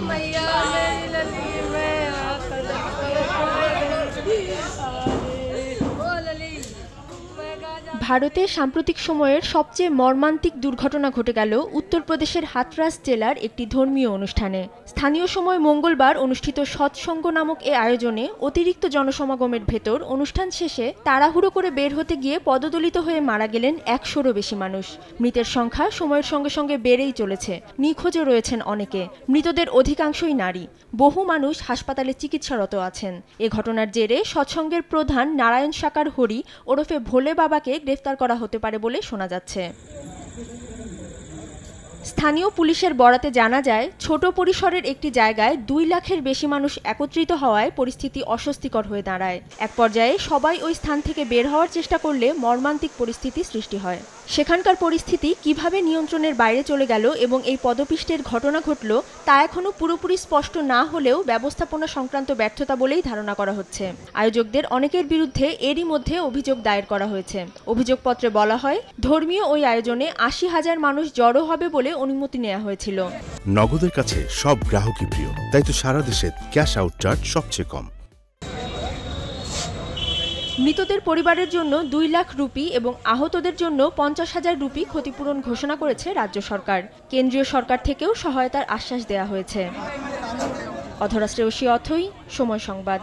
मैया मेरी लली मैं आकर ओ लली ভারতে সাম্প্রতিক সময়ের সবচেয়ে মর্মান্তিক দুর্ঘটনা ঘটে গেল উত্তরপ্রদেশের হাথরাস জেলার একটি ধর্মীয় অনুষ্ঠানে। স্থানীয় সময় মঙ্গলবার অনুষ্ঠিত সৎসঙ্গ নামক এ আয়োজনে অতিরিক্ত জনসমাগমের ভেতর অনুষ্ঠান শেষে তাড়াহুড়ো করে বের হতে গিয়ে পদদলিত হয়ে মারা গেলেন ১০০-রও বেশি মানুষ। মৃতের সংখ্যা সময়ের সঙ্গে সঙ্গে বেড়েই চলেছে। নিখোঁজও রয়েছেন অনেকে। মৃতদের অধিকাংশই নারী। বহু মানুষ হাসপাতালে চিকিৎসারত আছেন। এ ঘটনার জেরে সৎসঙ্গের প্রধান নারায়ণ সাকার হরি ওরফে ভোলে বাবাকে গ্রেফতার করা হতে পারে বলে শোনা যাচ্ছে। স্থানীয় পুলিশের বরাতে জানা যায়, ছোট পরিসরের একটি জায়গায় ২ লাখের বেশি মানুষ একত্রিত হওয়ায় পরিস্থিতি অস্বস্তিকর হয়ে দাঁড়ায়। এক পর্যায়ে সবাই ওই স্থান থেকে বের হওয়ার চেষ্টা করলে মর্মান্তিক পরিস্থিতি সৃষ্টি হয়। সেখানকার পরিস্থিতি কিভাবে নিয়ন্ত্রণের বাইরে চলে গেল এবং এই পদপিষ্টের ঘটনা ঘটল তা এখনও পুরোপুরি স্পষ্ট না হলেও ব্যবস্থাপনা সংক্রান্ত ব্যর্থতা বলেই ধারণা করা হচ্ছে। আয়োজকদের অনেকের বিরুদ্ধে এরই মধ্যে অভিযোগ দায়ের করা হয়েছে। অভিযোগপত্রে বলা হয়, ধর্মীয় ওই আয়োজনে ৮০,০০০ মানুষ জড়ো হবে বলে অনুমতি নেওয়া হয়েছিল। নগদের কাছে সব গ্রাহকই প্রিয়, তাই তো সারা দেশে ক্যাশ আউট চার্জ সবচেয়ে কম। মৃতদের পরিবারের জন্য ২ লাখ রুপি এবং আহতদের জন্য ৫০,০০০ রুপি ক্ষতিপূরণ ঘোষণা করেছে রাজ্য সরকার। কেন্দ্রীয় সরকার থেকেও সহায়তার আশ্বাস দেওয়া হয়েছে। অধরা শ্রেয়সী অথই, সময় সংবাদ।